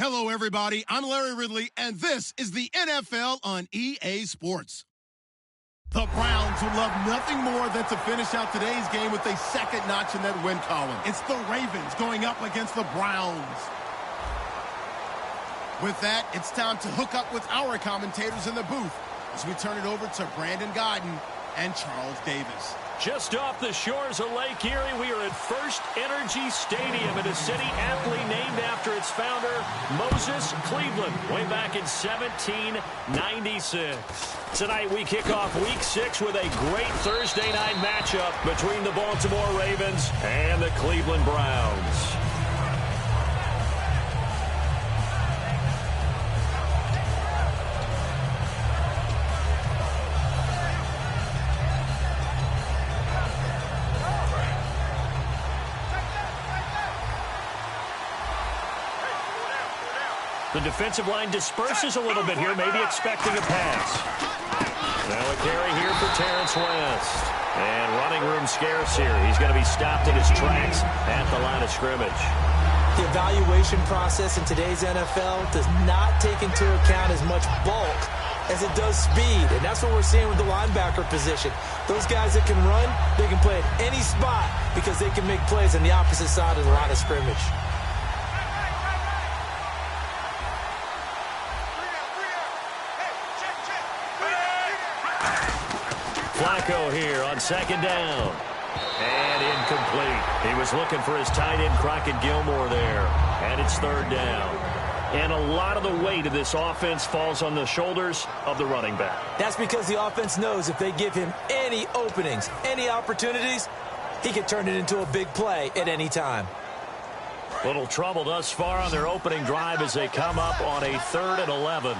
Hello, everybody. I'm Larry Ridley, and this is the NFL on EA Sports. The Browns would love nothing more than to finish out today's game with a second notch in that win column. It's the Ravens going up against the Browns. With that, it's time to hook up with our commentators in the booth as we turn it over to Brandon Godden and Charles Davis. Just off the shores of Lake Erie, we are at First Energy Stadium in a city aptly named after its founder, Moses Cleveland, way back in 1796. Tonight we kick off Week 6 with a great Thursday night matchup between the Baltimore Ravens and the Cleveland Browns. The defensive line disperses a little bit here, maybe expecting a pass. Now a carry here for Terrence West. And running room scarce here. He's going to be stopped in his tracks at the line of scrimmage. The evaluation process in today's NFL does not take into account as much bulk as it does speed. And that's what we're seeing with the linebacker position. Those guys that can run, they can play at any spot because they can make plays on the opposite side of the line of scrimmage. Flacco here on second down. And incomplete. He was looking for his tight end, Crockett Gilmore there. And it's third down. And a lot of the weight of this offense falls on the shoulders of the running back. That's because the offense knows if they give him any openings, any opportunities, he can turn it into a big play at any time. Little trouble thus far on their opening drive as they come up on a 3rd and 11.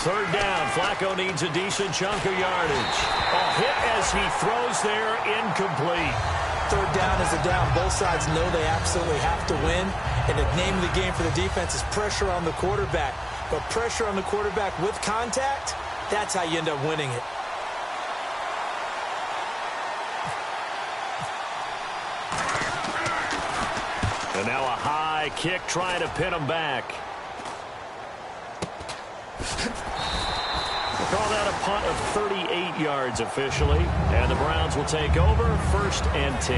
Third down, Flacco needs a decent chunk of yardage. A hit as he throws there, incomplete. Third down is a down. Both sides know they absolutely have to win. And the name of the game for the defense is pressure on the quarterback. But pressure on the quarterback with contact, that's how you end up winning it. And now a high kick trying to pin him back. Call that a punt of 38 yards officially. And the Browns will take over 1st and 10.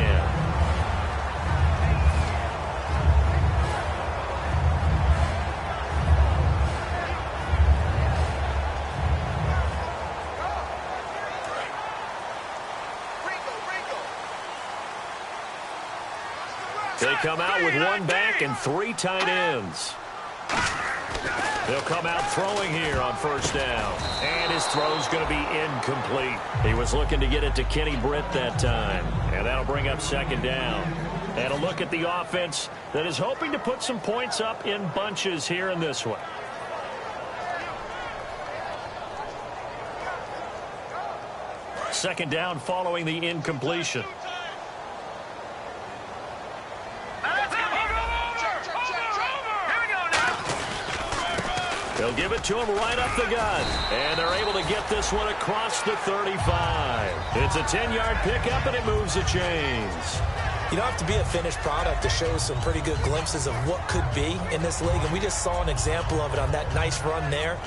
They come out with one back and 3 tight ends. They'll come out throwing here on first down. And his throw's going to be incomplete. He was looking to get it to Kenny Britt that time. And that'll bring up second down. And a look at the offense that is hoping to put some points up in bunches here in this one. Second down following the incompletion. They'll give it to him right up the gut. And they're able to get this one across the 35. It's a 10-yard pickup, and it moves the chains. You don't have to be a finished product to show some pretty good glimpses of what could be in this league. And we just saw an example of it on that nice run there.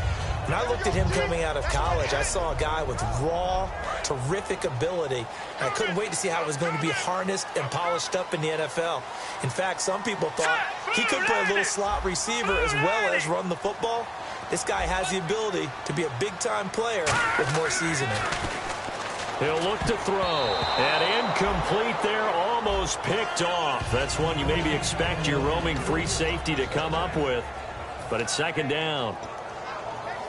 When I looked at him coming out of college, I saw a guy with raw, terrific ability. And I couldn't wait to see how it was going to be harnessed and polished up in the NFL. In fact, some people thought he could play a little slot receiver as well as run the football. This guy has the ability to be a big-time player with more seasoning. He'll look to throw. And incomplete there, almost picked off. That's one you maybe expect your roaming free safety to come up with. But it's second down.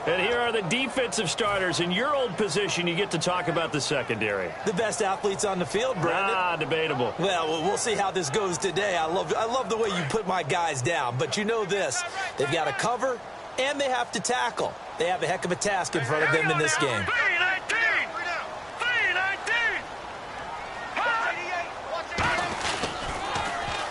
And here are the defensive starters. In your old position, you get to talk about the secondary. The best athletes on the field, Brandon. Debatable. Well, we'll see how this goes today. I love the way you put my guys down. But you know this. They've got to cover, and they have to tackle. They have a heck of a task in front of them in this game.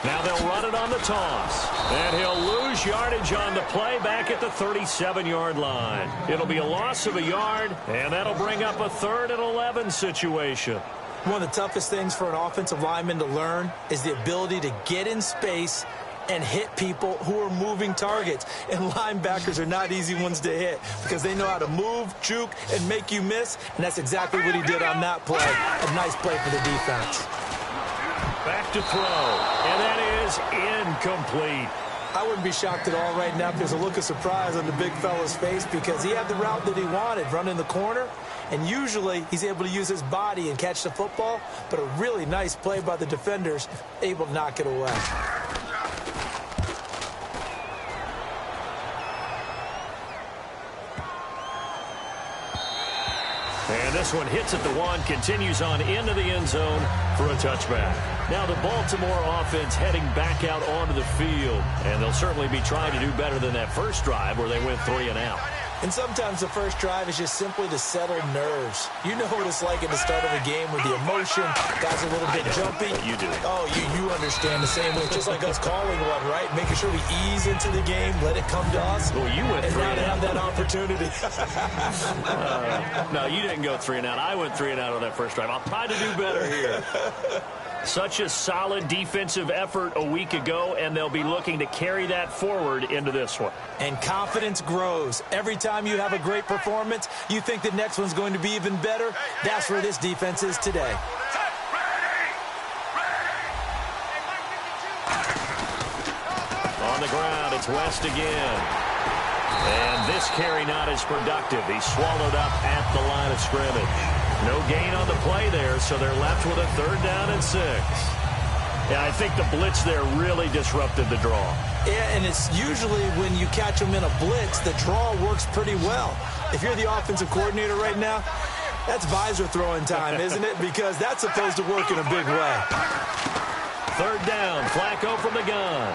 Now they'll run it on the toss. And he'll lose yardage on the play back at the 37-yard line. It'll be a loss of a yard, and that'll bring up a 3rd and 11 situation. One of the toughest things for an offensive lineman to learn is the ability to get in space and hit people who are moving targets. And linebackers are not easy ones to hit because they know how to move, juke, and make you miss. And that's exactly what he did on that play. A nice play for the defense. Back to throw, and that is incomplete. I wouldn't be shocked at all right now if there's a look of surprise on the big fella's face because he had the route that he wanted, running the corner, and usually he's able to use his body and catch the football, but a really nice play by the defenders, able to knock it away. And this one hits at the one, continues on into the end zone for a touchback. Now the Baltimore offense heading back out onto the field. And they'll certainly be trying to do better than that first drive where they went 3 and out. And sometimes the first drive is just simply to settle nerves. You know what it's like at the start of a game with the emotion. Guys are a little bit jumpy. You do. Oh, you understand the same way. Just like us calling one, right? Making sure we ease into the game, let it come to us. Well, you went 3 and out. And now to have that opportunity. No, you didn't go 3 and out. I went 3 and out on that first drive. I'll try to do better here. Such a solid defensive effort a week ago, and they'll be looking to carry that forward into this one. And confidence grows. Every time you have a great performance, you think the next one's going to be even better. That's where this defense is today. On the ground, it's West again. And this carry not as productive. He's swallowed up at the line of scrimmage. No gain on the play there, so they're left with a 3rd down and 6. Yeah, I think the blitz there really disrupted the draw. Yeah, and it's usually when you catch them in a blitz, the draw works pretty well. If you're the offensive coordinator right now, that's visor throwing time, isn't it? Because that's supposed to work in a big way. 3rd down, Flacco from the gun.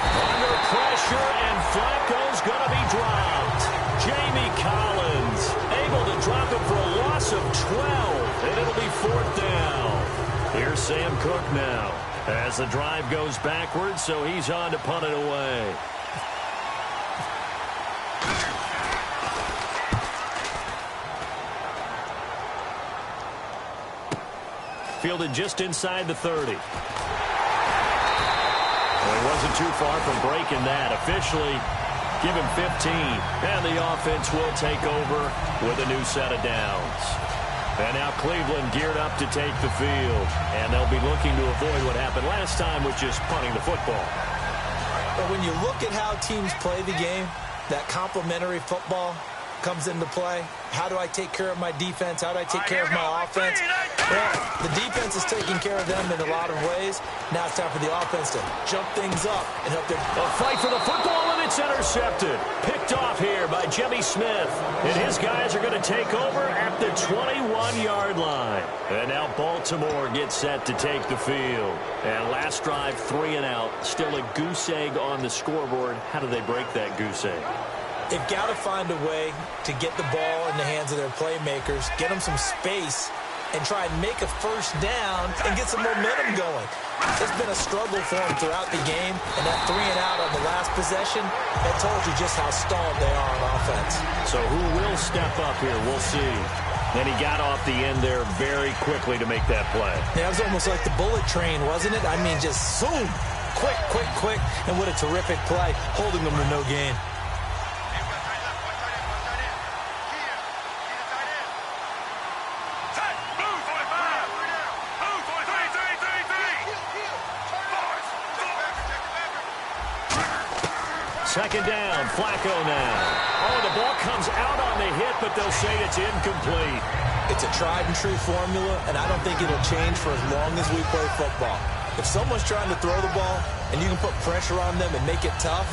Under pressure, and Flacco's going to be dropped. Jamie Collins able to drop him for a loss of 12, and it'll be 4th down. Here's Sam Cook now as the drive goes backwards, so he's on to punt it away. Fielded just inside the 30. Well, he wasn't too far from breaking that. Officially, give him 15. And the offense will take over with a new set of downs. And now Cleveland geared up to take the field. And they'll be looking to avoid what happened last time, which is punting the football. But when you look at how teams play the game, that complementary football comes into play. How do I take care of my defense? How do I take care of my offense? Well, the defense is taking care of them in a lot of ways. Now it's time for the offense to jump things up and help them. A fight for the football, and it's intercepted. Picked off here by Jimmy Smith. And his guys are going to take over at the 21-yard line. And now Baltimore gets set to take the field. And last drive, 3 and out. Still a goose egg on the scoreboard. How do they break that goose egg? They've got to find a way to get the ball in the hands of their playmakers, get them some space, and try and make a 1st down and get some momentum going. It's been a struggle for them throughout the game, and that 3 and out on the last possession, that told you just how stalled they are on offense. So who will step up here? We'll see. And he got off the end there very quickly to make that play. Yeah, it was almost like the bullet train, wasn't it? I mean, just zoom, quick, quick, quick, and what a terrific play, holding them to no gain. Second down, Flacco now. Oh, the ball comes out on the hit, but they'll say it's incomplete. It's a tried-and-true formula, and I don't think it'll change for as long as we play football. If someone's trying to throw the ball and you can put pressure on them and make it tough,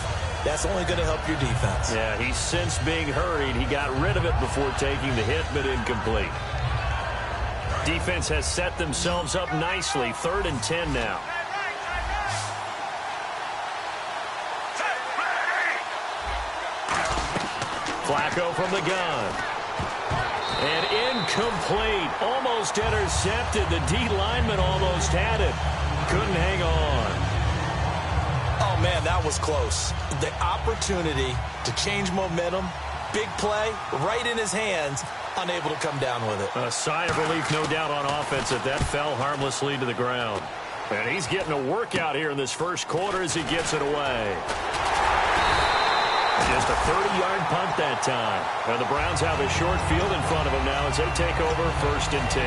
that's only going to help your defense. Yeah, he's since being hurried. He got rid of it before taking the hit, but incomplete. Defense has set themselves up nicely. 3rd and 10 now. Flacco from the gun. And incomplete. Almost intercepted. The D lineman almost had it. Couldn't hang on. Oh, man, that was close. The opportunity to change momentum, big play, right in his hands, unable to come down with it. A sigh of relief, no doubt, on offense that fell harmlessly to the ground. And he's getting a workout here in this first quarter as he gets it away. Just a 30-yard punt that time. And the Browns have a short field in front of them now as they take over 1st and 10.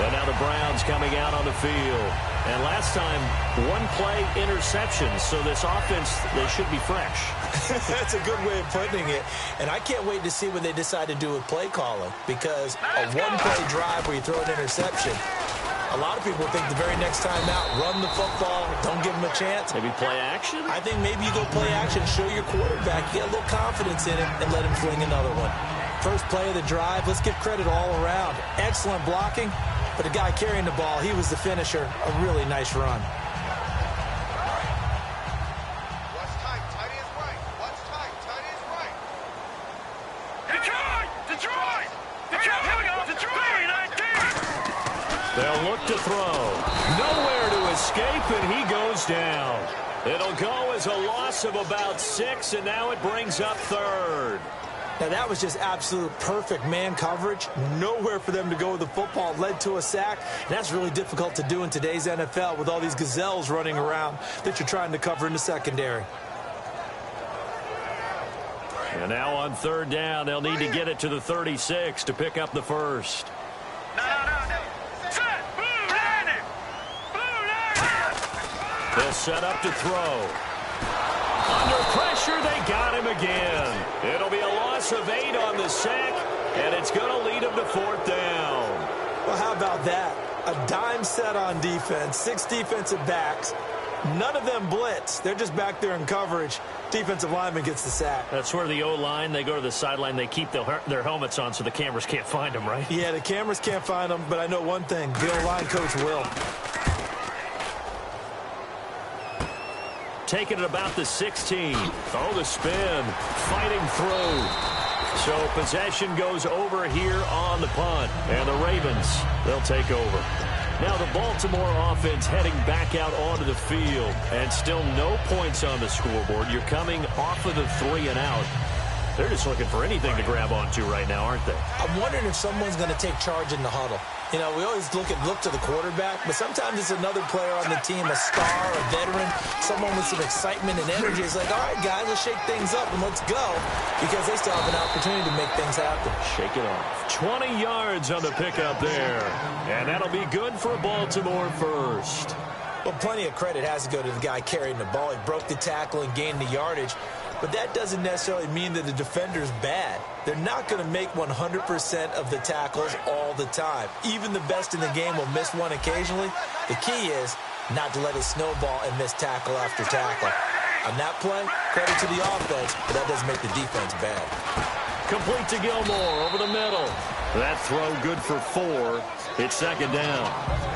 And now the Browns coming out on the field. And last time, one play interception. So this offense, they should be fresh. That's a good way of putting it. And I can't wait to see what they decide to do with play calling. Because a one-play drive where you throw an interception, a lot of people think the very next time out, run the football, don't give them a chance. Maybe play action? I think maybe you go play action, show your quarterback, get a little confidence in him, and let him fling another one. First play of the drive, let's give credit all around. Excellent blocking, but the guy carrying the ball, he was the finisher. A really nice run. What's tight? Tight is right. What's tight? Tight is right. Detroit! Detroit! Detroit! Here we go! Detroit! 19! They'll look to throw. Nowhere to escape, and he goes down. It'll go as a loss of about 6, and now it brings up 3rd. Now, that was just absolute perfect man coverage. Nowhere for them to go with the football. Led to a sack. And that's really difficult to do in today's NFL with all these gazelles running around that you're trying to cover in the secondary. And now on 3rd down, they'll need to get it to the 36 to pick up the first. No. Set! Blue landing! Blue landing! They'll set up to throw. Under pressure, they got him again. It'll be a loss of 8 on the sack, and it's going to lead them to 4th down. Well, how about that? A dime set on defense, 6 defensive backs. None of them blitz. They're just back there in coverage. Defensive lineman gets the sack. That's where the O-line, they go to the sideline, they keep their helmets on so the cameras can't find them, right? Yeah, the cameras can't find them, but I know one thing. The O-line coach will. Taking it about the 16. Oh, the spin. Fighting through. So possession goes over here on the punt. And the Ravens, they'll take over. Now the Baltimore offense heading back out onto the field. And still no points on the scoreboard. You're coming off of the 3 and out. They're just looking for anything to grab onto right now, aren't they? I'm wondering if someone's going to take charge in the huddle. You know, we always look to the quarterback, but sometimes it's another player on the team, a star, a veteran, someone with some excitement and energy. It's like, all right, guys, let's shake things up and let's go, because they still have an opportunity to make things happen. Shake it off. 20 yards on the pickup there, and that'll be good for Baltimore first. Well, plenty of credit has to go to the guy carrying the ball. He broke the tackle and gained the yardage. But that doesn't necessarily mean that the defender's bad. They're not going to make 100% of the tackles all the time. Even the best in the game will miss one occasionally. The key is not to let it snowball and miss tackle after tackle. On that play, credit to the offense, but that doesn't make the defense bad. Complete to Gilmore over the middle. That throw good for 4. It's 2nd down.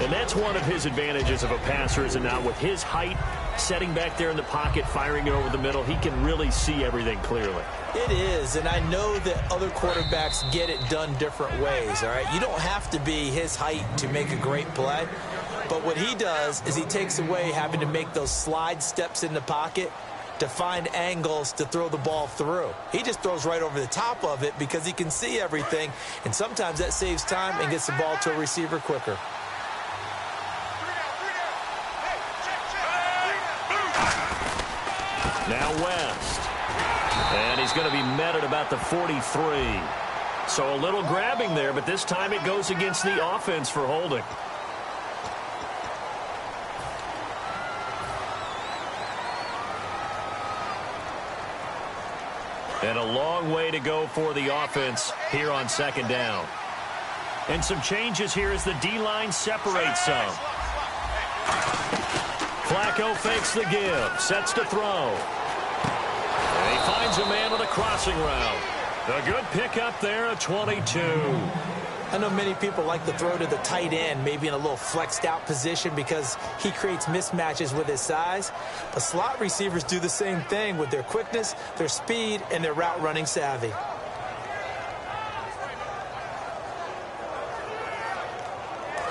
And that's one of his advantages of a passer, is now with his height, setting back there in the pocket, firing it over the middle, he can really see everything clearly. It is, and I know that other quarterbacks get it done different ways, all right? You don't have to be his height to make a great play, but what he does is he takes away having to make those slide steps in the pocket to find angles to throw the ball through. He just throws right over the top of it because he can see everything, and sometimes that saves time and gets the ball to a receiver quicker. Now West. And he's going to be met at about the 43. So a little grabbing there, but this time it goes against the offense for holding. And a long way to go for the offense here on 2nd down. And some changes here as the D-line separates some. Flacco fakes the give, sets to throw. And he finds a man on the crossing route. A good pickup there, a 22. I know many people like to throw to the tight end, maybe in a little flexed out position because he creates mismatches with his size. But slot receivers do the same thing with their quickness, their speed, and their route running savvy.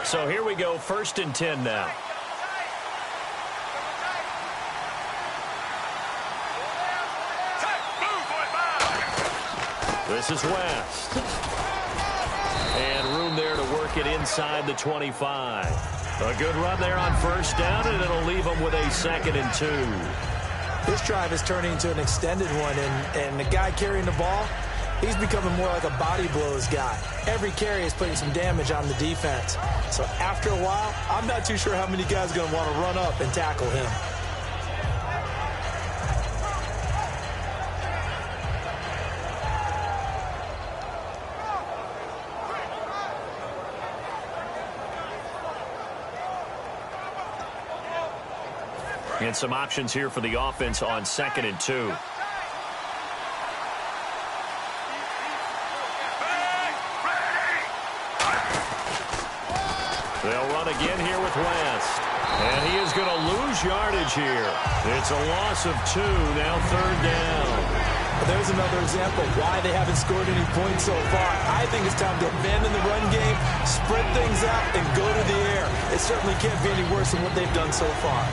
So here we go, 1st and 10 now. This is West. mark it inside the 25. A good run there on first down, and it'll leave them with a 2nd and 2. This drive is turning into an extended one, and the guy carrying the ball, he's becoming more like a body blows guy. Every carry is putting some damage on the defense. So after a while, I'm not too sure how many guys are going to want to run up and tackle him. And some options here for the offense on 2nd and 2. They'll run again here with West. And he is going to lose yardage here. It's a loss of 2, now 3rd down. Well, there's another example of why they haven't scored any points so far. I think it's time to abandon the run game, spread things out, and go to the air. It certainly can't be any worse than what they've done so far.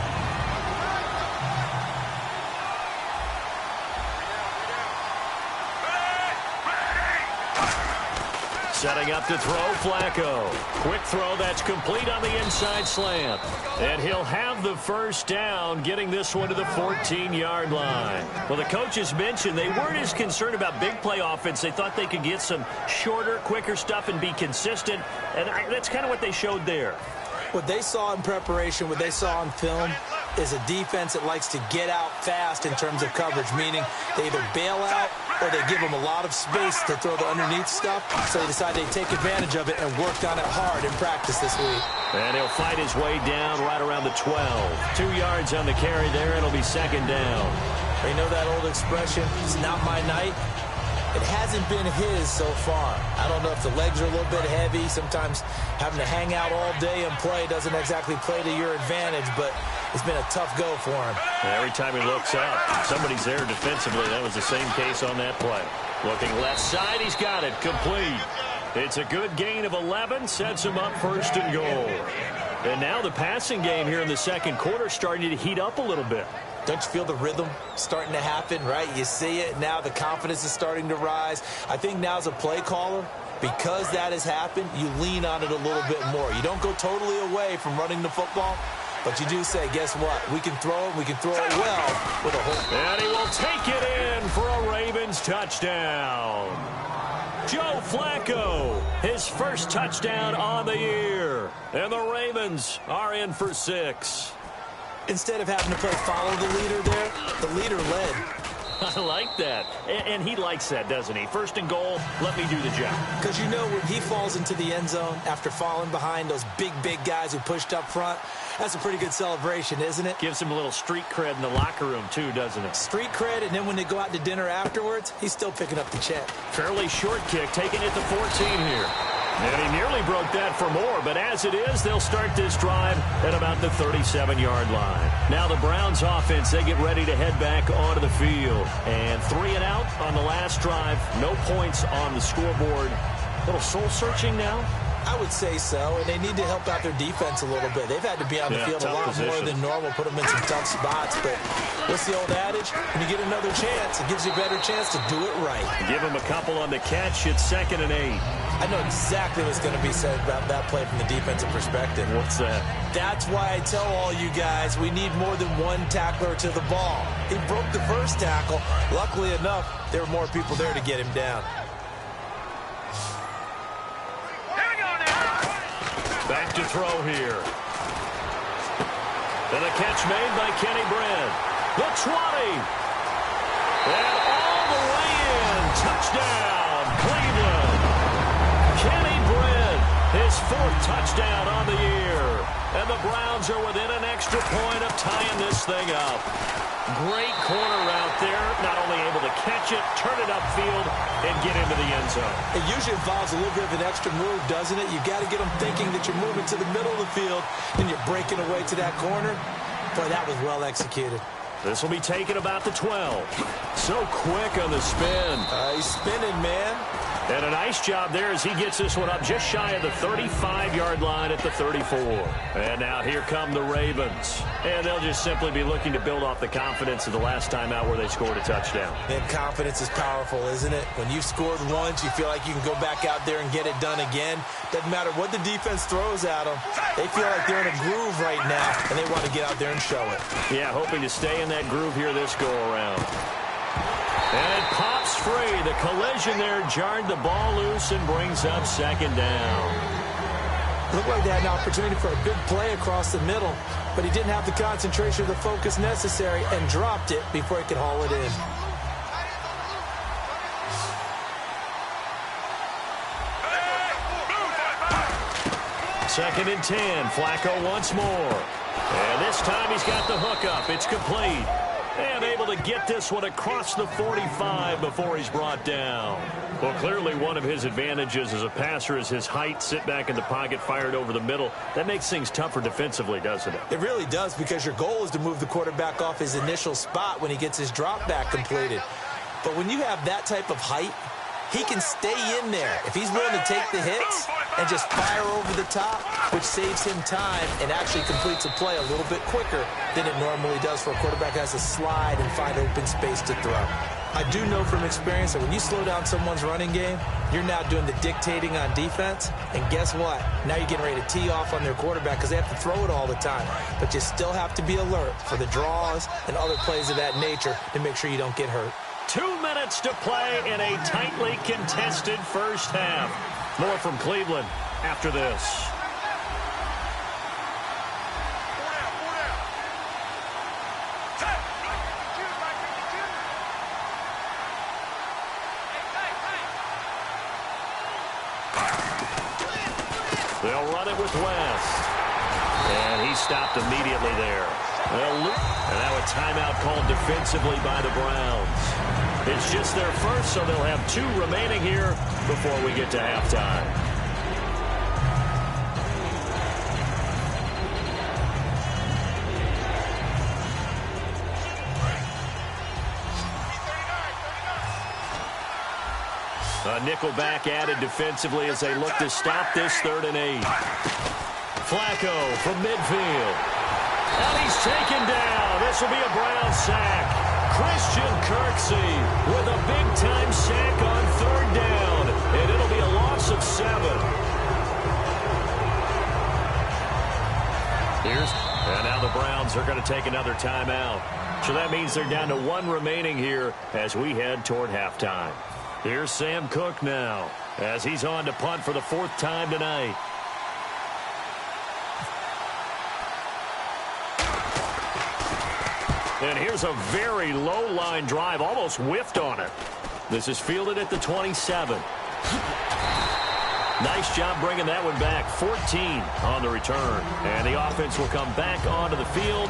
Setting up to throw, Flacco. Quick throw, that's complete on the inside slant. And he'll have the first down, getting this one to the 14-yard line. Well, the coaches mentioned they weren't as concerned about big play offense. They thought they could get some shorter, quicker stuff and be consistent. And that's kind of what they showed there. What they saw in preparation, what they saw on film, is a defense that likes to get out fast in terms of coverage, meaning they either bail out or they give them a lot of space to throw the underneath stuff, so they decide they take advantage of it and worked on it hard in practice this week. And he'll fight his way down right around the 12. 2 yards on the carry there, it'll be 2nd down. You know that old expression, it's not my night? It hasn't been his so far. I don't know if the legs are a little bit heavy. Sometimes having to hang out all day and play doesn't exactly play to your advantage, but it's been a tough go for him. Every time he looks up, somebody's there defensively. That was the same case on that play. Looking left side, he's got it. Complete. It's a good gain of 11, sets him up 1st and goal. And now the passing game here in the 2nd quarter starting to heat up a little bit. Don't you feel the rhythm starting to happen, right? You see it now. The confidence is starting to rise. I think now as a play caller, because that has happened, you lean on it a little bit more. You don't go totally away from running the football, but you do say, guess what? We can throw it. We can throw it well with a whole. And he will take it in for a Ravens touchdown. Joe Flacco, his first touchdown on the year. And the Ravens are in for 6. Instead of having to play follow the leader there, the leader led. I like that. And he likes that, doesn't he? 1st and goal, let me do the job. Because you know when he falls into the end zone after falling behind those big guys who pushed up front, that's a pretty good celebration, isn't it? Gives him a little street cred in the locker room, too, doesn't it? Street cred, and then when they go out to dinner afterwards, he's still picking up the check. Fairly short kick, taking it to 14 here. And he nearly broke that for more, but as it is, they'll start this drive at about the 37-yard line. Now the Browns offense, they get ready to head back onto the field. And 3 and out on the last drive. No points on the scoreboard. A little soul-searching now? I would say so, and they need to help out their defense a little bit. They've had to be on the field a lot more than normal, put them in some tough spots. But what's the old adage? When you get another chance, it gives you a better chance to do it right. Give them a couple on the catch. It's 2nd and 8. I know exactly what's going to be said about that play from the defensive perspective. What's that? That's why I tell all you guys we need more than one tackler to the ball. He broke the first tackle. Luckily enough, there were more people there to get him down. Back to throw here. And a catch made by Kenny Brent. The 20. And all the way in. Touchdown, Cleveland. Kenny Brent, his 4th touchdown on the year. And the Browns are within an extra point of tying this thing up. Great corner route there. Not only able to catch it, turn it upfield, and get into the end zone. It usually involves a little bit of an extra move, doesn't it? You've got to get them thinking that you're moving to the middle of the field and you're breaking away to that corner. Boy, that was well executed. This will be taken about the 12. So quick on the spin. He's spinning, man. And a nice job there as he gets this one up just shy of the 35-yard line at the 34. And now here come the Ravens. And they'll just simply be looking to build off the confidence of the last time out where they scored a touchdown. And confidence is powerful, isn't it? When you've scored once, you feel like you can go back out there and get it done again. Doesn't matter what the defense throws at them. They feel like they're in a groove right now, and they want to get out there and show it. Yeah, hoping to stay in that groove here this go-around. And it pops free. The collision there jarred the ball loose and brings up second down. Looked like they had an opportunity for a big play across the middle, but he didn't have the concentration or the focus necessary and dropped it before he could haul it in. Second and 10. Flacco once more. And this time he's got the hook up. It's complete. And able to get this one across the 45 before he's brought down. Well, clearly one of his advantages as a passer is his height. Sit back in the pocket, fired over the middle. That makes things tougher defensively, doesn't it? It really does, because your goal is to move the quarterback off his initial spot when he gets his drop back completed. But when you have that type of height, he can stay in there if he's willing to take the hits and just fire over the top, which saves him time and actually completes a play a little bit quicker than it normally does for a quarterback who has to slide and find open space to throw. I do know from experience that when you slow down someone's running game, you're now doing the dictating on defense, and guess what? Now you're getting ready to tee off on their quarterback because they have to throw it all the time. But you still have to be alert for the draws and other plays of that nature to make sure you don't get hurt. 2 minutes to play in a tightly contested first half. More from Cleveland after this. They'll run it with West. And he stopped immediately there. And now a timeout called defensively by the Browns. It's just their first, so they'll have 2 remaining here before we get to halftime. A nickelback added defensively as they look to stop this 3rd and 8. Flacco from midfield. And he's taken down. This will be a Brown sack. Christian Kirksey with a big-time sack on 3rd down. And it'll be a loss of 7. And now the Browns are going to take another timeout. So that means they're down to 1 remaining here as we head toward halftime. Here's Sam Cook now as he's on to punt for the 4th time tonight. And here's a very low-line drive, almost whiffed on it. This is fielded at the 27. Nice job bringing that one back. 14 on the return. And the offense will come back onto the field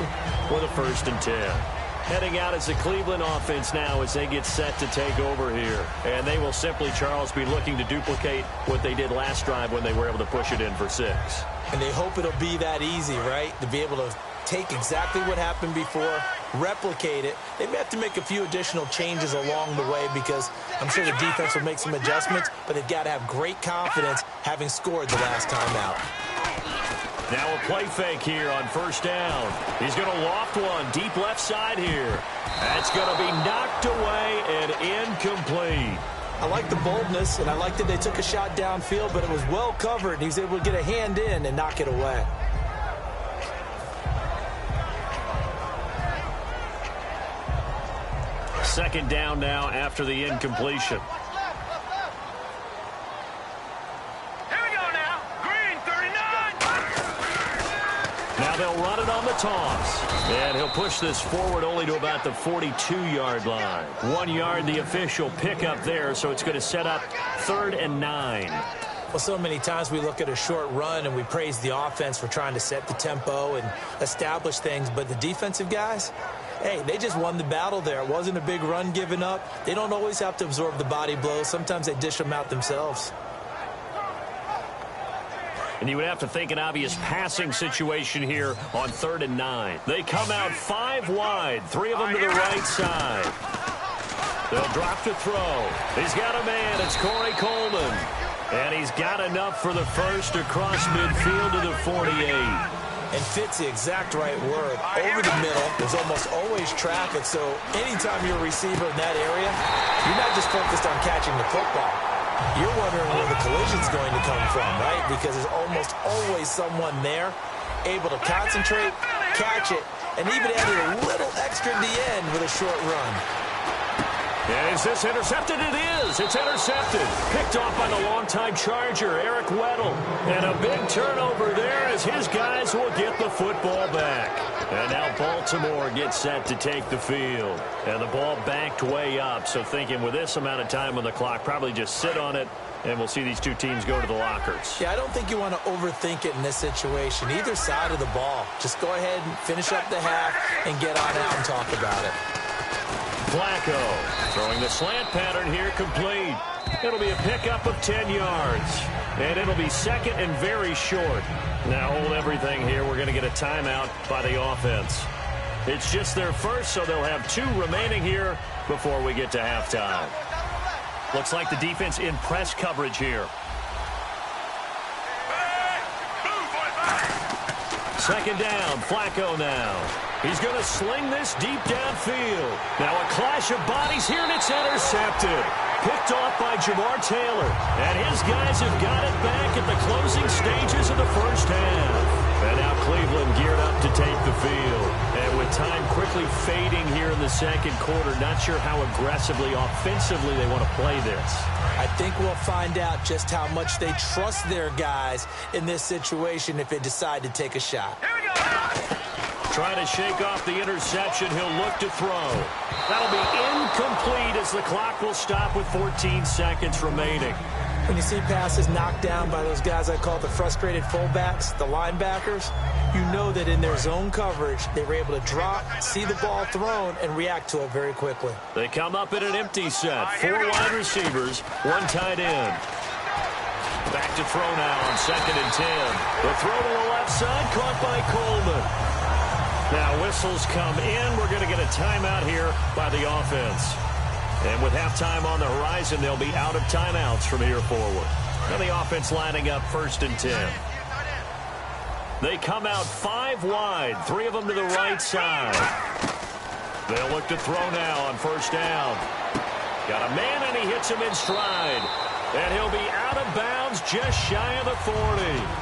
with a 1st and 10. Heading out as the Cleveland offense now as they get set to take over here. And they will simply, Charles, be looking to duplicate what they did last drive when they were able to push it in for 6. And they hope it'll be that easy, right? To be able to take exactly what happened before, replicate it. They may have to make a few additional changes along the way because I'm sure the defense will make some adjustments, but they've got to have great confidence having scored the last time out. Now a play fake here on 1st down. He's going to loft one deep left side here. That's going to be knocked away and incomplete. I like the boldness, and I like that they took a shot downfield, but it was well covered, and he was able to get a hand in and knock it away. Second down now after the incompletion. Here we go now. Green 39. Now they'll run it on the toss. And he'll push this forward only to about the 42-yard line. 1 yard, the official pickup there, so it's going to set up 3rd and 9. Well, so many times we look at a short run and we praise the offense for trying to set the tempo and establish things, but the defensive guys, hey, they just won the battle there. It wasn't a big run given up. They don't always have to absorb the body blows. Sometimes they dish them out themselves. And you would have to think an obvious passing situation here on 3rd and 9. They come out 5 wide, 3 of them to the right side. They'll drop to throw. He's got a man. It's Corey Coleman. And he's got enough for the first across midfield to the 48. And fits the exact right word. Over the middle, there's almost always traffic, so anytime you're a receiver in that area, you're not just focused on catching the football. You're wondering where the collision's going to come from, right? Because there's almost always someone there able to concentrate, catch it, and even add a little extra at the end with a short run. Is this intercepted? It is. It's intercepted. Picked off by the longtime Charger, Eric Weddle. And a big turnover there as his guys will get the football back. And now Baltimore gets set to take the field. And the ball backed way up. So thinking with this amount of time on the clock, probably just sit on it, and we'll see these two teams go to the lockers. Yeah, I don't think you want to overthink it in this situation. Either side of the ball. Just go ahead and finish up the half and get on out and talk about it. Flacco throwing the slant pattern here, complete. It'll be a pickup of 10 yards. And it'll be second and very short. Now hold everything here. We're going to get a timeout by the offense. It's just their first, so they'll have 2 remaining here before we get to halftime. Looks like the defense in press coverage here. Second down, Flacco now. He's going to sling this deep downfield. Now a clash of bodies here, and it's intercepted. Picked off by Jamar Taylor. And his guys have got it back at the closing stages of the first half. And now Cleveland geared up to take the field. And with time quickly fading here in the second quarter, not sure how aggressively, offensively they want to play this. I think we'll find out just how much they trust their guys in this situation if they decide to take a shot. Trying to shake off the interception. He'll look to throw. That'll be incomplete as the clock will stop with 14 seconds remaining. When you see passes knocked down by those guys I call the frustrated fullbacks, the linebackers, you know that in their zone coverage, they were able to drop, see the ball thrown, and react to it very quickly. They come up in an empty set. 4 wide receivers, 1 tight end. Back to throw now on 2nd and 10. The throw to the left side, caught by Coleman. Now whistles come in. We're going to get a timeout here by the offense. And with halftime on the horizon, they'll be out of timeouts from here forward. Now the offense lining up 1st and 10. They come out 5 wide, 3 of them to the right side. They'll look to throw now on 1st down. Got a man, and he hits him in stride. And he'll be out of bounds just shy of the 40.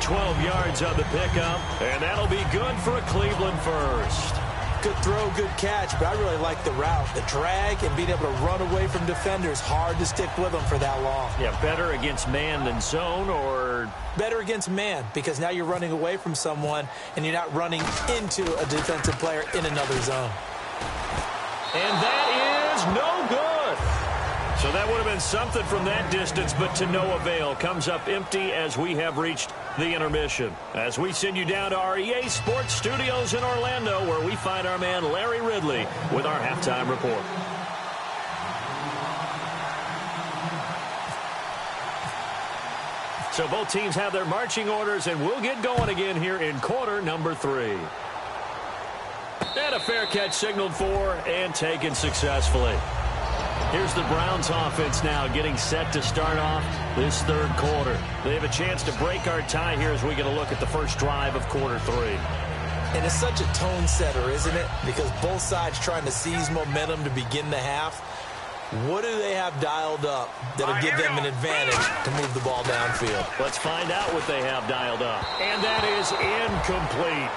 12 yards on the pickup, and that'll be good for a Cleveland first. Good throw, good catch, but I really like the route. The drag and being able to run away from defenders. Hard to stick with them for that long. Yeah, better against man than zone, or? Better against man, because now you're running away from someone, and you're not running into a defensive player in another zone. And that is no good. So that would have been something from that distance, but to no avail. Comes up empty as we have reached the intermission. As we send you down to our EA Sports Studios in Orlando, where we find our man Larry Ridley with our halftime report. So both teams have their marching orders, and we'll get going again here in quarter number 3. And a fair catch signaled for and taken successfully. Here's the Browns offense now getting set to start off this 3rd quarter. They have a chance to break our tie here as we get a look at the first drive of quarter 3. And it's such a tone setter, isn't it? Because both sides trying to seize momentum to begin the half. What do they have dialed up that'll give them an advantage to move the ball downfield? Let's find out what they have dialed up. And that is incomplete.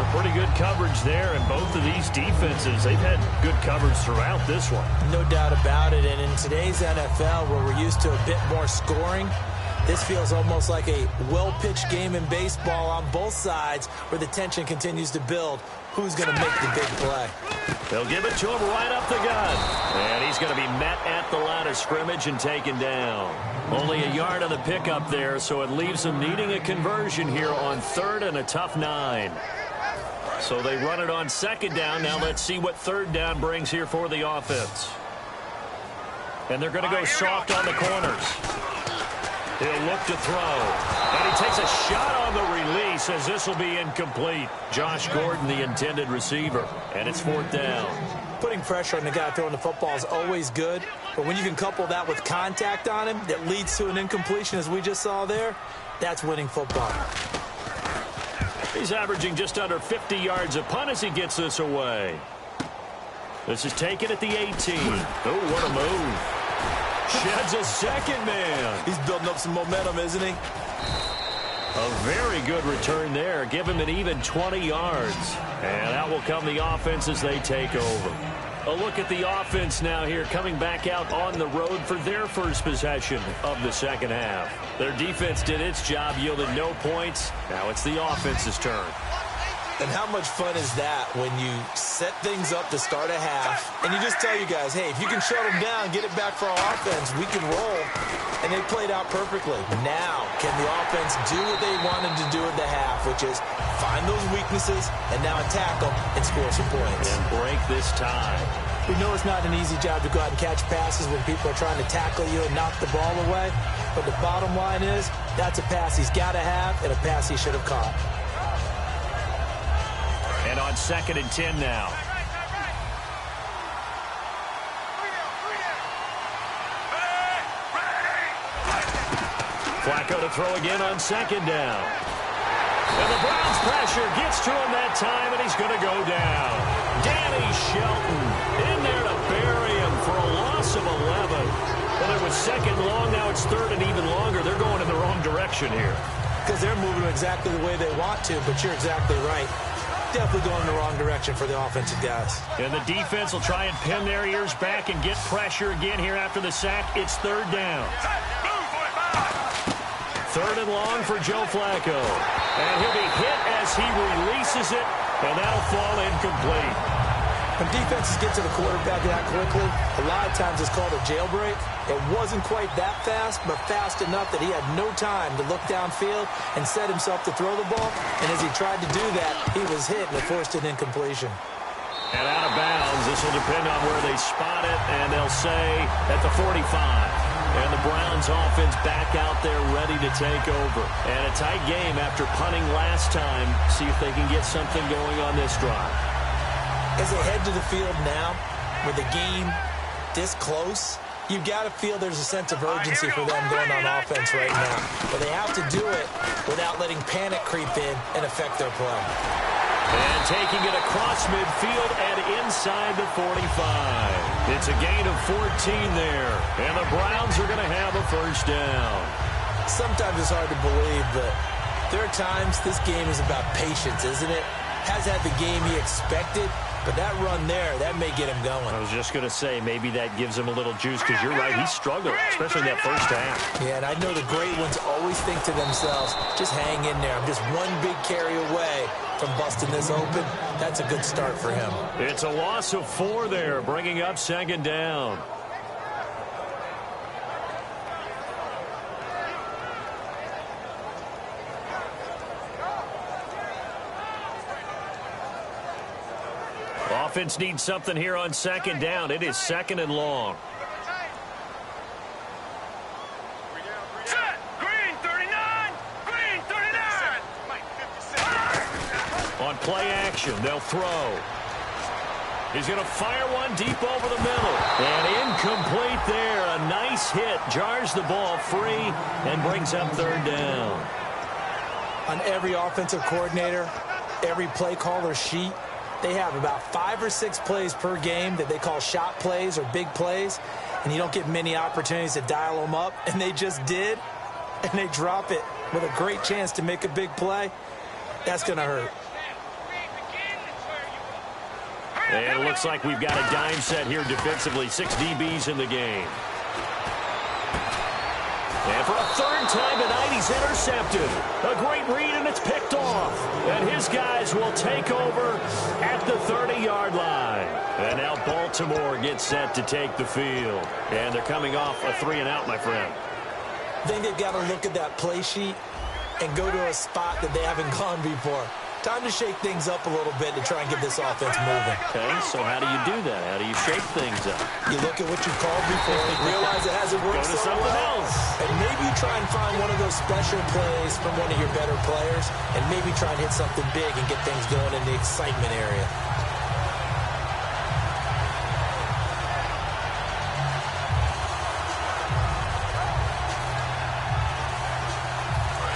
A pretty good coverage there, and both of these defenses, they've had good coverage throughout this one. No doubt about it, and in today's NFL, where we're used to a bit more scoring, this feels almost like a well-pitched game in baseball on both sides, where the tension continues to build. Who's going to make the big play? They'll give it to him right up the gut. And he's going to be met at the line of scrimmage and taken down. Only a yard on the pickup there, so it leaves them needing a conversion here on 3rd and a tough 9. So they run it on 2nd down. Now let's see what 3rd down brings here for the offense. And they're going to go soft on the corners. He'll look to throw. And he takes a shot on the release as this will be incomplete. Josh Gordon, the intended receiver. And it's 4th down. putting pressure on the guy throwing the football is always good, but when you can couple that with contact on him that leads to an incompletion, as we just saw there, that's winning football. He's averaging just under 50 yards a punt as he gets this away. This is taken at the 18. Oh, what a move. Sheds a second man. He's building up some momentum, isn't he? A very good return there. Give him an even 20 yards. And out will come the offense as they take over. A look at the offense now here, coming back out on the road for their first possession of the second half. Their defense did its job, yielded no points. Now it's the offense's turn. And how much fun is that when you set things up to start a half, and you just tell you guys, hey, if you can shut them down, get it back for our offense, we can roll. And they played out perfectly. Now, can the offense do what they wanted to do at the half, which is find those weaknesses and now attack them and score some points. And break this tie. We know it's not an easy job to go out and catch passes when people are trying to tackle you and knock the ball away. But the bottom line is, that's a pass he's got to have and a pass he should have caught. And on 2nd and 10 now. Flacco to throw again on 2nd down. And the Browns pressure gets to him that time, and he's going to go down. Danny Shelton in there to bury him for a loss of 11. Well, it was 2nd long, now it's 3rd and even longer. They're going in the wrong direction here. Because they're moving exactly the way they want to, but you're exactly right. Definitely going in the wrong direction for the offensive guys. And the defense will try and pin their ears back and get pressure again here after the sack. It's 3rd down. 3rd and long for Joe Flacco. And he'll be hit as he releases it, and that'll fall incomplete. When defenses get to the quarterback that quickly, a lot of times it's called a jailbreak. It wasn't quite that fast, but fast enough that he had no time to look downfield and set himself to throw the ball. And as he tried to do that, he was hit and it forced an incompletion. And out of bounds, this will depend on where they spot it, and they'll say at the 45. And the Browns offense back out there ready to take over. And a tight game after punting last time. See if they can get something going on this drive. As they head to the field now, with the game this close, you've got to feel there's a sense of urgency for them going on offense right now. But they have to do it without letting panic creep in and affect their play. And taking it across midfield and inside the 45. It's a gain of 14 there. And the Browns are going to have a 1st down. Sometimes it's hard to believe, but there are times this game is about patience, isn't it? Has had the game he expected, but that run there, that may get him going. I was just going to say, maybe that gives him a little juice, because you're right, he struggled, especially in that 1st half. Yeah, and I know the great ones always think to themselves, just hang in there. I'm just one big carry away from busting this open. That's a good start for him. It's a loss of 4 there, bringing up 2nd down. Offense needs something here on 2nd down. It is 2nd and long. Set. Green 39. Green 39. On play action, they'll throw. He's going to fire one deep over the middle. And incomplete there. A nice hit. Jars the ball free and brings up 3rd down. On every offensive coordinator, every play caller sheet, they have about 5 or 6 plays per game that they call shot plays or big plays, and you don't get many opportunities to dial them up, and they just did, and they drop it with a great chance to make a big play. That's going to hurt. And it looks like we've got a dime set here defensively. 6 DBs in the game. And for a 3rd time tonight, he's intercepted. A great read, and it's picked off. And his guys will take over at the 30-yard line. And now Baltimore gets set to take the field. And they're coming off a 3-and-out, my friend. I think they've got to look at that play sheet and go to a spot that they haven't gone before. Time to shake things up a little bit to try and get this offense moving. Okay, so how do you do that? How do you shake things up? You look at what you've called before, realize it hasn't worked Go to so something well, else. and maybe try and find one of those special plays from one of your better players, and maybe try and hit something big and get things going in the excitement area.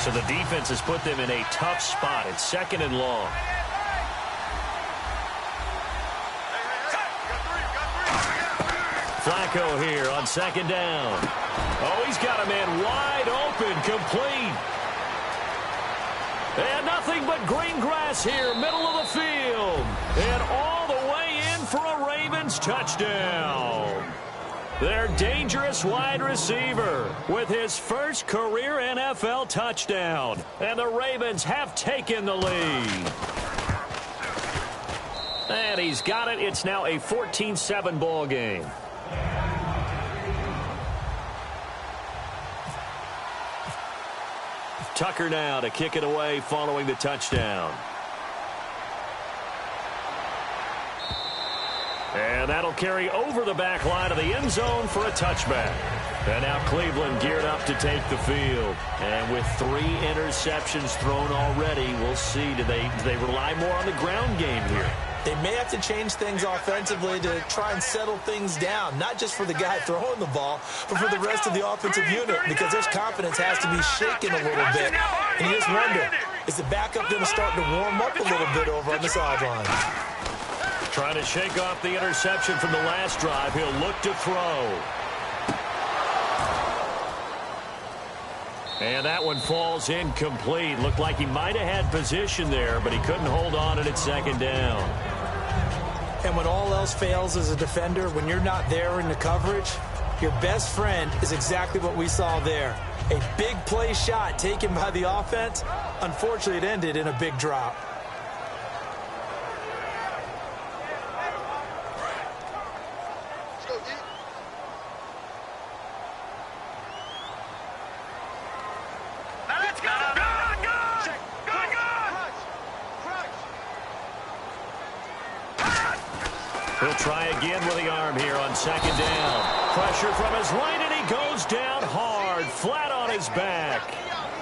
So the defense has put them in a tough spot. It's 2nd and long. Flacco here on 2nd down. Oh, he's got a man wide open, complete. And nothing but green grass here, middle of the field. And all the way in for a Ravens touchdown. Their dangerous wide receiver with his first career NFL touchdown. And the Ravens have taken the lead. And he's got it. It's now a 14-7 ball game. Tucker now to kick it away following the touchdown. And that'll carry over the back line of the end zone for a touchback. And now Cleveland geared up to take the field. And with 3 interceptions thrown already, we'll see. Do they rely more on the ground game here? They may have to change things offensively to try and settle things down, not just for the guy throwing the ball, but for the rest of the offensive unit, because their confidence has to be shaken a little bit. And you just wonder, is the backup going to start to warm up a little bit over on the sideline? Trying to shake off the interception from the last drive. He'll look to throw. And that one falls incomplete. Looked like he might have had position there, but he couldn't hold on and it's 2nd down. And when all else fails as a defender, when you're not there in the coverage, your best friend is exactly what we saw there. A big play shot taken by the offense. Unfortunately, it ended in a big drop. He'll try again with the arm here on 2nd down. Pressure from his right, and he goes down hard, flat on his back.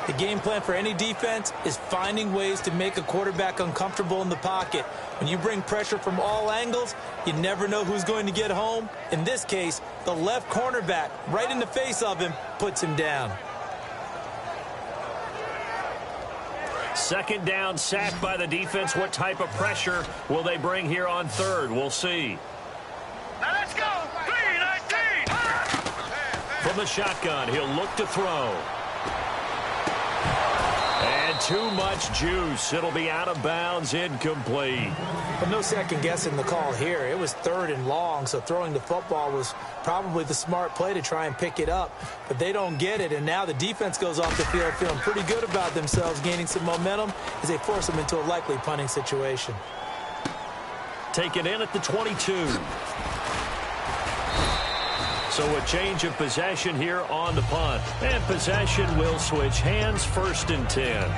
The game plan for any defense is finding ways to make a quarterback uncomfortable in the pocket. When you bring pressure from all angles, you never know who's going to get home. In this case, the left cornerback, right in the face of him, puts him down. 2nd down, sacked by the defense. What type of pressure will they bring here on 3rd? We'll see. Now let's go. 3-19. From the shotgun, he'll look to throw. And too much juice. It'll be out of bounds, incomplete. But no second guessing the call here. It was 3rd and long, so throwing the football was probably the smart play to try and pick it up. But they don't get it, and now the defense goes off the field feeling pretty good about themselves, gaining some momentum as they force them into a likely punting situation. Taken in at the 22. So a change of possession here on the punt. And possession will switch hands, 1st and 10.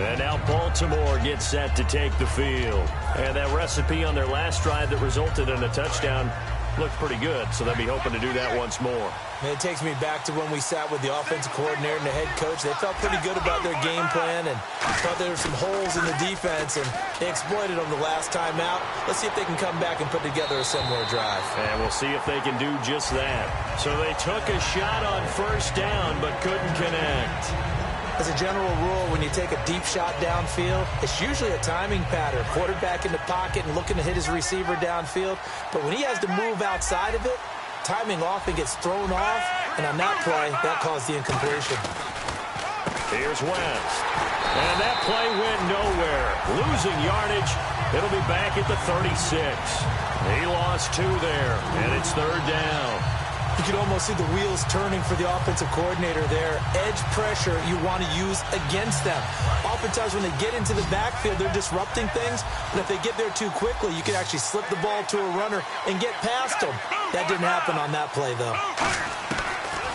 And now Baltimore gets set to take the field. And that recipe on their last drive that resulted in a touchdown looked pretty good, so they'll be hoping to do that once more. And it takes me back to when we sat with the offensive coordinator and the head coach. They felt pretty good about their game plan and thought there were some holes in the defense, and they exploited them the last time out. Let's see if they can come back and put together a similar drive. And we'll see if they can do just that. So they took a shot on 1st down but couldn't connect. As a general rule, when you take a deep shot downfield, it's usually a timing pattern. Quarterback in the pocket and looking to hit his receiver downfield. But when he has to move outside of it, timing often gets thrown off. And on that play, that caused the incompletion. Here's West. And that play went nowhere. Losing yardage. It'll be back at the 36. He lost 2 there, and it's 3rd down. You can almost see the wheels turning for the offensive coordinator there. Edge pressure you want to use against them. Oftentimes when they get into the backfield, they're disrupting things. But if they get there too quickly, you can actually slip the ball to a runner and get past them. That didn't happen on that play, though.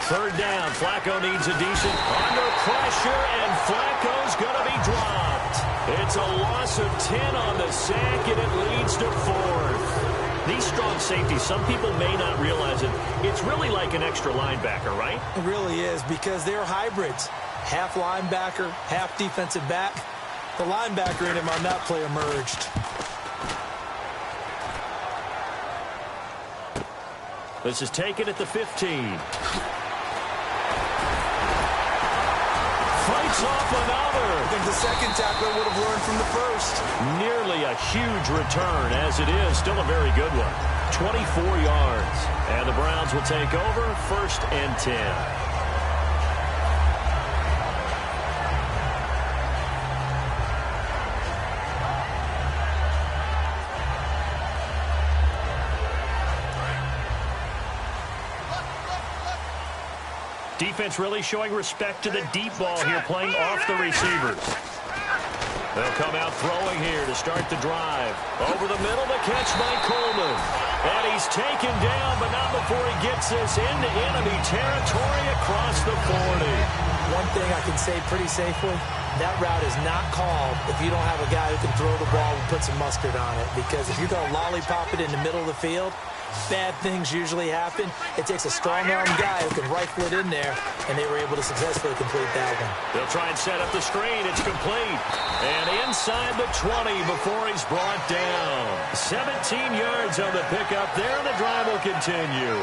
3rd down. Flacco needs a decent under pressure, and Flacco's going to be dropped. It's a loss of 10 on the sack, and it leads to 4th. These strong safeties, some people may not realize it. It's really like an extra linebacker, right? It really is, because they're hybrids. Half linebacker, half defensive back. The linebacker in him on that play emerged. This is taken at the 15. Fights picks off another. I think the second tackler would have learned from the first. Nearly a huge return, as it is. Still a very good one. 24 yards. And the Browns will take over, 1st and 10. Defense really showing respect to the deep ball here, playing off the receivers. They'll come out throwing here to start the drive. Over the middle, the catch by Coleman. And he's taken down, but not before he gets this into enemy territory across the 40. One thing I can say pretty safely, that route is not called if you don't have a guy who can throw the ball and put some mustard on it. Because if you're going to lollipop it in the middle of the field, bad things usually happen. It takes a strong-arm guy who can rifle it in there, and they were able to successfully complete that one. They'll try and set up the screen. It's complete. And inside the 20 before he's brought down. 17 yards on the pickup there, and the drive will continue.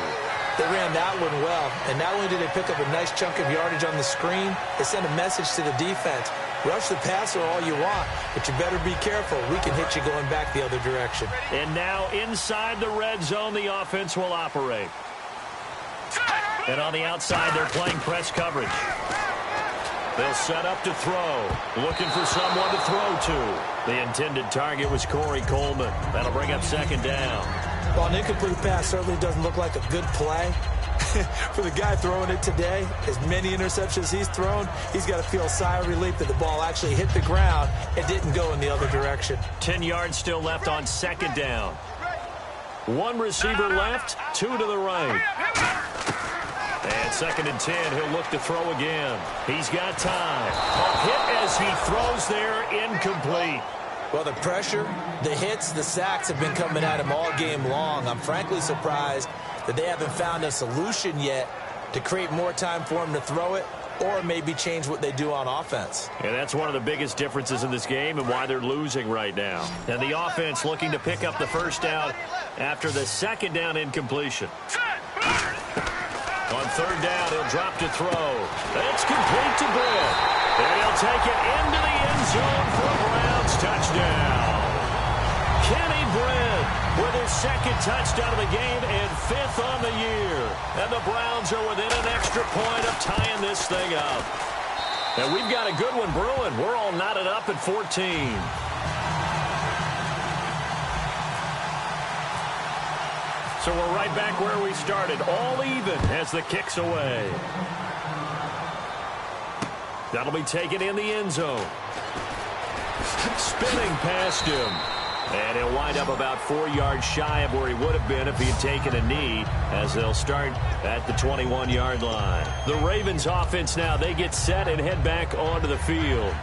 They ran that one well, and not only did they pick up a nice chunk of yardage on the screen, they sent a message to the defense. Rush the passer all you want, but you better be careful. We can hit you going back the other direction. And now inside the red zone, the offense will operate. And on the outside, they're playing press coverage. They'll set up to throw, looking for someone to throw to. The intended target was Corey Coleman. That'll bring up 2nd down. Well, an incomplete pass certainly doesn't look like a good play. For the guy throwing it today, as many interceptions he's thrown, he's got to feel a sigh of relief that the ball actually hit the ground and didn't go in the other direction. 10 yards still left on 2nd down. 1 receiver left, 2 to the right. And 2nd and 10, he'll look to throw again. He's got time. A hit as he throws there, incomplete. Well, the pressure, the hits, the sacks have been coming at him all game long. I'm frankly surprised that they haven't found a solution yet to create more time for him to throw it or maybe change what they do on offense. And that's one of the biggest differences in this game and why they're losing right now. And the offense looking to pick up the 1st down after the 2nd down incompletion. On 3rd down, he'll drop to throw. It's complete to Britt. And he'll take it into the end zone for a Browns touchdown. Kenny Britt with his 2nd touchdown of the game and 5th on the year. And the Browns are within an extra point of tying this thing up. And we've got a good one brewing. We're all knotted up at 14. So we're right back where we started, all even as the kick's away. That'll be taken in the end zone. Spinning past him. And he'll wind up about 4 yards shy of where he would have been if he had taken a knee, as they'll start at the 21-yard line. The Ravens offense now, they get set and head back onto the field.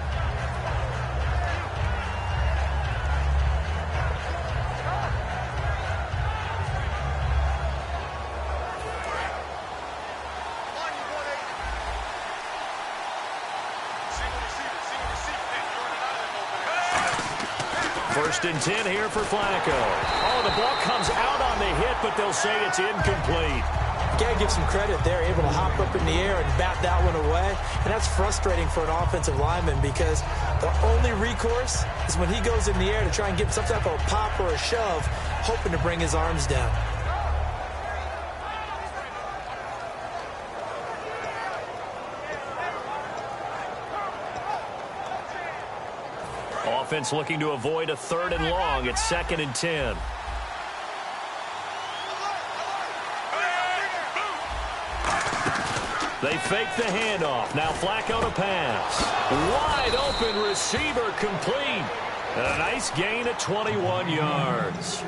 First and 10 here for Flacco. Oh, the ball comes out on the hit, but they'll say it's incomplete. Got to give some credit. They're able to hop up in the air and bat that one away. And that's frustrating for an offensive lineman because the only recourse is when he goes in the air to try and get some type of a pop or a shove, hoping to bring his arms down. Offense looking to avoid a 3rd and long. It's 2nd and 10. They fake the handoff. Now Flacco to pass. Wide open receiver complete. And a nice gain of 21 yards.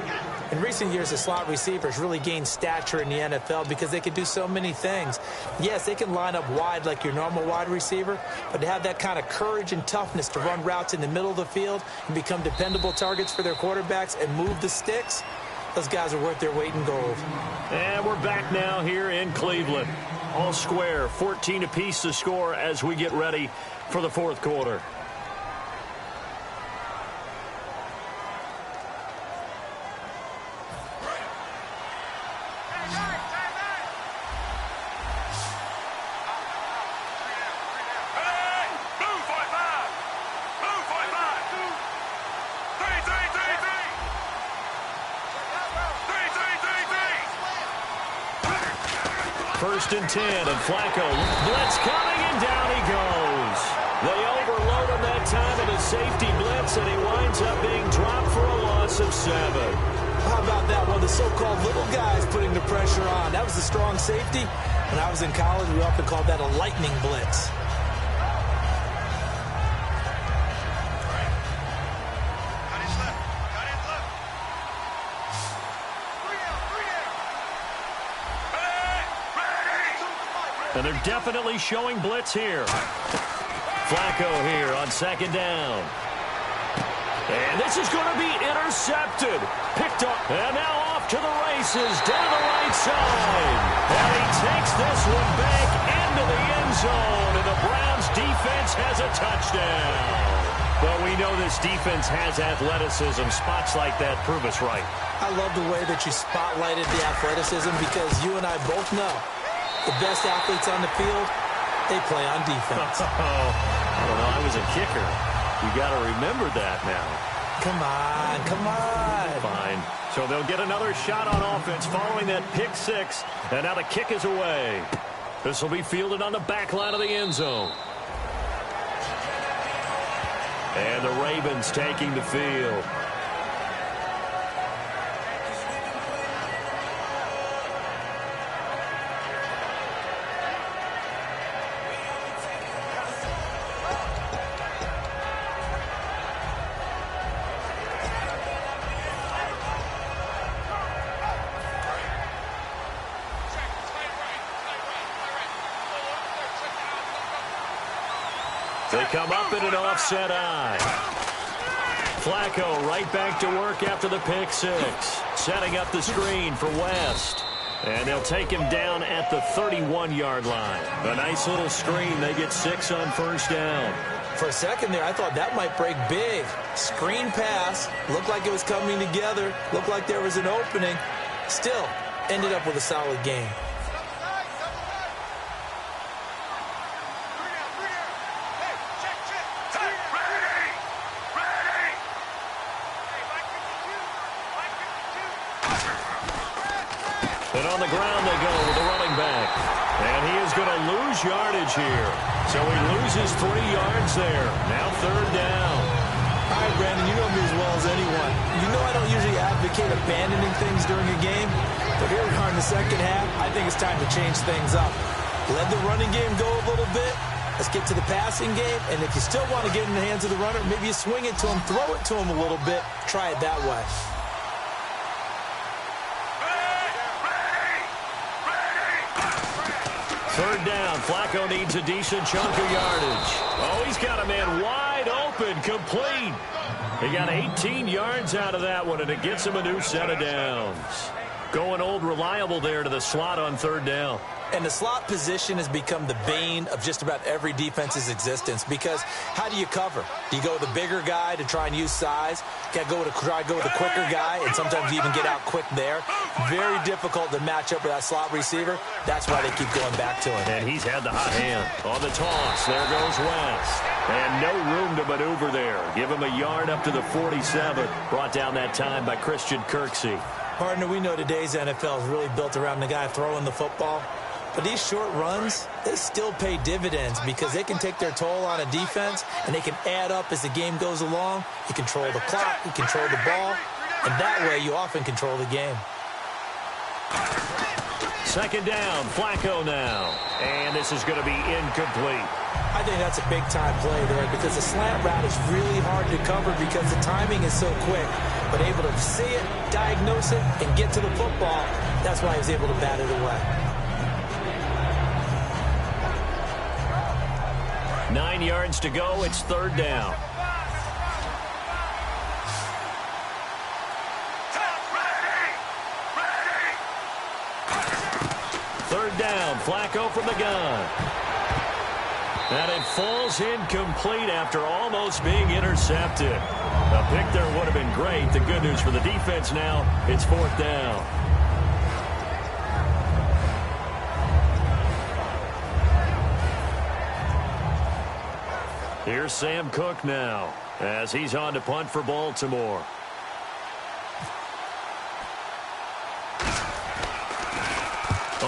In recent years, the slot receivers really gained stature in the NFL because they can do so many things. Yes, they can line up wide like your normal wide receiver, but to have that kind of courage and toughness to run routes in the middle of the field and become dependable targets for their quarterbacks and move the sticks, those guys are worth their weight in gold. And we're back now here in Cleveland. All square, 14 apiece to score as we get ready for the 4th quarter. first and 10, and Flacco blitz coming, and down he goes. They overload him that time in a safety blitz, and he winds up being dropped for a loss of 7. How about that one? The so-called little guys putting the pressure on. That was a strong safety. When I was in college, we often called that a lightning blitz. And they're definitely showing blitz here. Flacco here on second down. And this is going to be intercepted. Picked up. And now off to the races down the right side. And he takes this one back into the end zone. And the Browns defense has a touchdown. Well, we know this defense has athleticism. Spots like that prove us right. I love the way that you spotlighted the athleticism because you and I both know the best athletes on the field, they play on defense. I don't know. I was a kicker. You got to remember that now. Come on, come on. Fine. So they'll get another shot on offense following that pick six. And now the kick is away. This will be fielded on the back line of the end zone. And the Ravens taking the field. They come up in an offset eye. Flacco right back to work after the pick six. Setting up the screen for West. And they'll take him down at the 31-yard line. A nice little screen. They get 6 on first down. For a second there, I thought that might break big. Screen pass. Looked like it was coming together. Looked like there was an opening. Still, ended up with a solid game. And on the ground they go with the running back. And he is going to lose yardage here. So he loses 3 yards there. Now third down. All right, Brandon, you know me as well as anyone. You know I don't usually advocate abandoning things during a game. But here we are in the second half. I think it's time to change things up. Let the running game go a little bit. Let's get to the passing game. And if you still want to get in the hands of the runner, maybe you swing it to him, throw it to him a little bit. Try it that way. Third down. Flacco needs a decent chunk of yardage. Oh, he's got a man wide open, complete. He got 18 yards out of that one, and it gets him a new set of downs. Going old reliable there to the slot on third down. And the slot position has become the bane of just about every defense's existence because how do you cover? Do you go with a bigger guy to try and use size? Try to go with a quicker guy, and sometimes you even get out quick there. Very difficult to match up with that slot receiver. That's why they keep going back to him. And he's had the hot hand on the toss. There goes West. And no room to maneuver there. Give him a yard up to the 47. Brought down that time by Christian Kirksey. Partner, we know today's NFL is really built around the guy throwing the football. But these short runs, they still pay dividends because they can take their toll on a defense and they can add up as the game goes along. You control the clock, you control the ball, and that way you often control the game. Second down, Flacco now. And this is going to be incomplete. I think that's a big-time play there because the slant route is really hard to cover because the timing is so quick. But able to see it, diagnose it, and get to the football, that's why he was able to bat it away. 9 yards to go. It's third down. Third down. Flacco from the gun. And it falls incomplete after almost being intercepted. A pick there would have been great. The good news for the defense now, it's fourth down. Here's Sam Cook now as he's on to punt for Baltimore.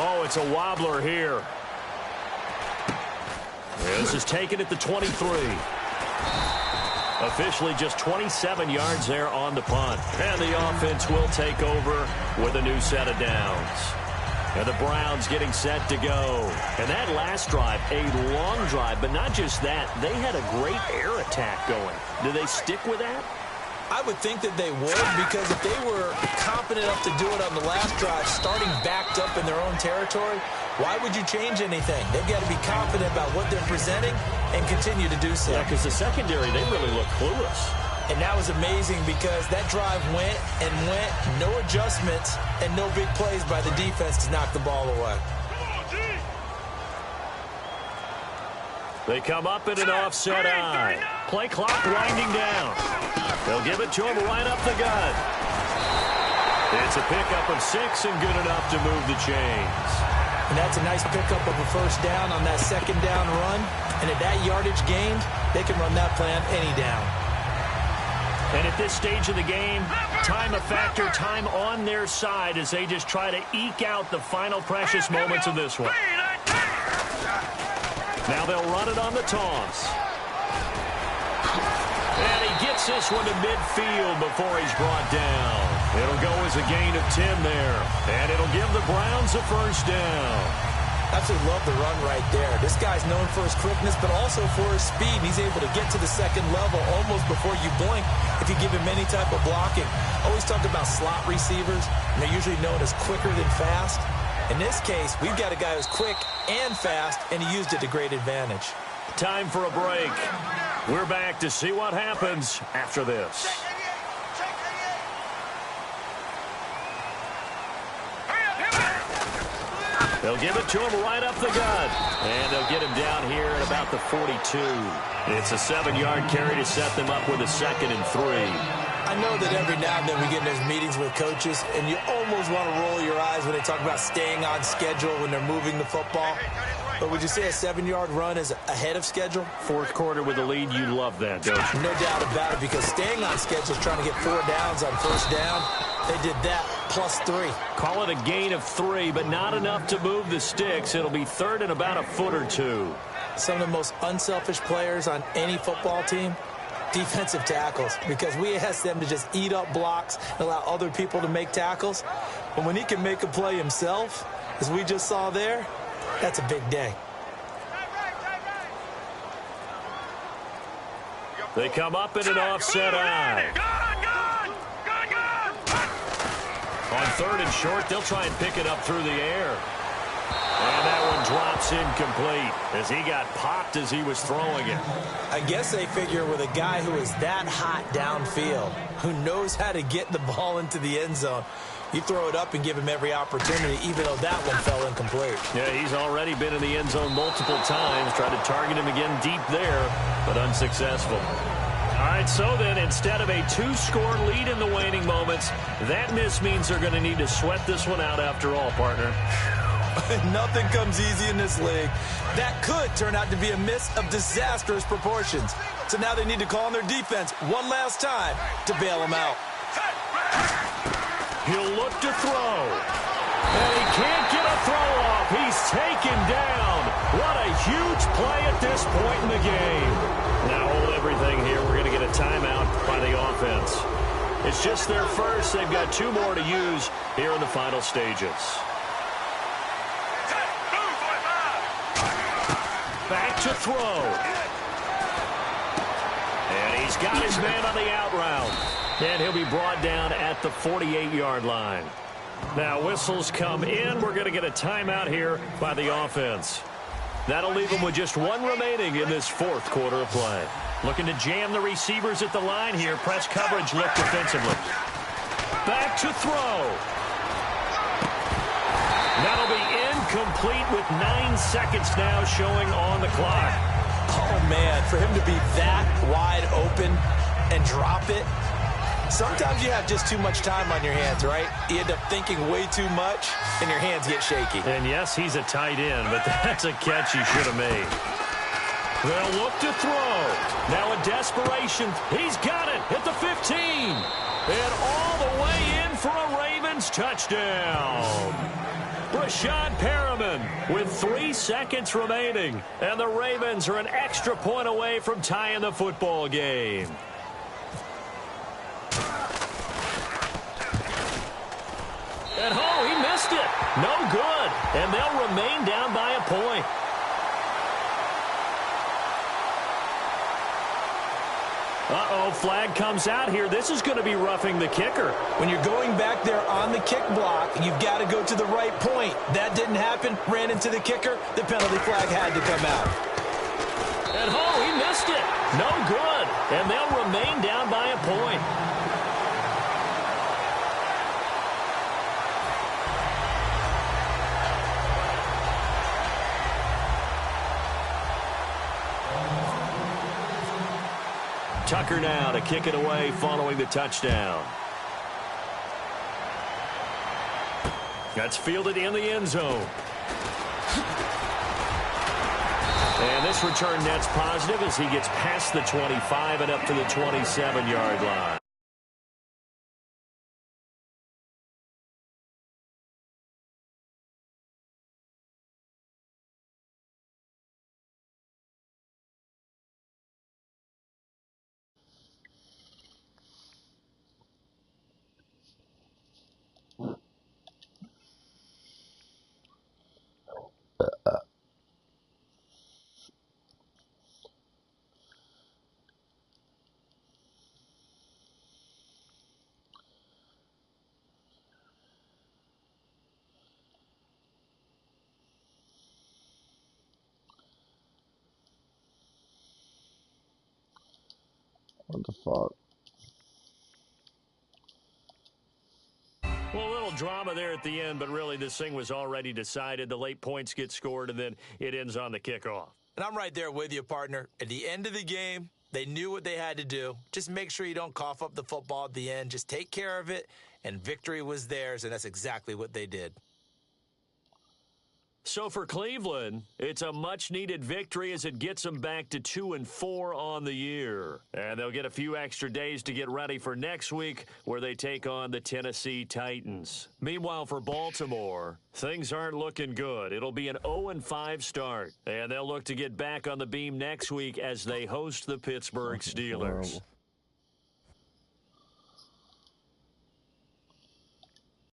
Oh, it's a wobbler here. This is taken at the 23. Officially just 27 yards there on the punt. And the offense will take over with a new set of downs. And the Browns getting set to go. And that last drive, a long drive, but not just that. They had a great air attack going. Do they stick with that? I would think that they would, because if they were confident enough to do it on the last drive, starting backed up in their own territory, why would you change anything? They've got to be confident about what they're presenting and continue to do so. Yeah, because the secondary, they really look clueless. And that was amazing because that drive went and went, no adjustments, and no big plays by the defense to knock the ball away. They come up in an offset eye. Play clock winding down. They'll give it to him right up the gut. It's a pickup of 6 and good enough to move the chains. And that's a nice pickup of a first down on that second down run. And at that yardage gained, they can run that play on any down. And at this stage of the game, time a factor, time on their side as they just try to eke out the final precious moments of this one. Now they'll run it on the toss. And he gets this one to midfield before he's brought down. It'll go as a gain of 10 there. And it'll give the Browns a first down. Absolutely love the run right there. This guy's known for his quickness, but also for his speed. He's able to get to the second level almost before you blink if you give him any type of blocking. Always talk about slot receivers, and they're usually known as quicker than fast. In this case, we've got a guy who's quick and fast, and he used it to great advantage. Time for a break. We're back to see what happens after this. They'll give it to him right up the gut. And they'll get him down here at about the 42. It's a 7-yard carry to set them up with a 2nd and 3. I know that every now and then we get in those meetings with coaches, and you almost want to roll your eyes when they talk about staying on schedule when they're moving the football. But would you say a 7-yard run is ahead of schedule? Fourth quarter with a lead, you love that, don't you? No doubt about it, because staying on schedule is trying to get 4 downs on first down. They did that plus 3. Call it a gain of 3, but not enough to move the sticks. It'll be 3rd and about a foot or 2. Some of the most unselfish players on any football team, defensive tackles, because we ask them to just eat up blocks and allow other people to make tackles. But when he can make a play himself, as we just saw there, that's a big day. They come up in an offset eye. On 3rd and short, they'll try and pick it up through the air. And that one drops incomplete as he got popped as he was throwing it. I guess they figure with a guy who is that hot downfield, who knows how to get the ball into the end zone, you throw it up and give him every opportunity, even though that one fell incomplete. Yeah, he's already been in the end zone multiple times. Tried to target him again deep there, but unsuccessful. All right, so then instead of a 2-score lead in the waning moments, that miss means they're going to need to sweat this one out after all, partner. Nothing comes easy in this league. That could turn out to be a miss of disastrous proportions. So now they need to call on their defense one last time to bail them out. He'll look to throw. And he can't get a throw off. He's taken down. What a huge play at this point in the game. Now hold everything here. We're going to get a timeout by the offense. It's just their first. They've got 2 more to use here in the final stages. Back to throw. And he's got his man on the out route. And he'll be brought down at the 48-yard line. Now whistles come in. We're going to get a timeout here by the offense. That'll leave them with just 1 remaining in this 4th quarter of play. Looking to jam the receivers at the line here. Press coverage look defensively. Back to throw. That'll be incomplete with 9 seconds now showing on the clock. Oh, man, for him to be that wide open and drop it, sometimes you have just too much time on your hands, right? You end up thinking way too much, and your hands get shaky. And, yes, he's a tight end, but that's a catch he should have made. They'll look to throw. Now in desperation, he's got it at the 15. And all the way in for a Ravens touchdown. Rashad Perriman with 3 seconds remaining. And the Ravens are an extra point away from tying the football game. And he missed it. No good. And they'll remain down by a point. Uh-oh, flag comes out here. This is going to be roughing the kicker. When you're going back there on the kick block, you've got to go to the right point. That didn't happen. Ran into the kicker. The penalty flag had to come out. And he missed it. No good. And they'll remain down by a point. Tucker now to kick it away following the touchdown. That's fielded in the end zone. And this return net's positive as he gets past the 25 and up to the 27-yard line. What the fuck? Well, a little drama there at the end, but really this thing was already decided. The late points get scored, and then it ends on the kickoff. And I'm right there with you, partner. At the end of the game, they knew what they had to do. Just make sure you don't cough up the football at the end. Just take care of it, and victory was theirs, and that's exactly what they did. So for Cleveland, it's a much-needed victory as it gets them back to 2-4 on the year. And they'll get a few extra days to get ready for next week where they take on the Tennessee Titans. Meanwhile, for Baltimore, things aren't looking good. It'll be an 0-5 start. And they'll look to get back on the beam next week as they host the Pittsburgh Steelers.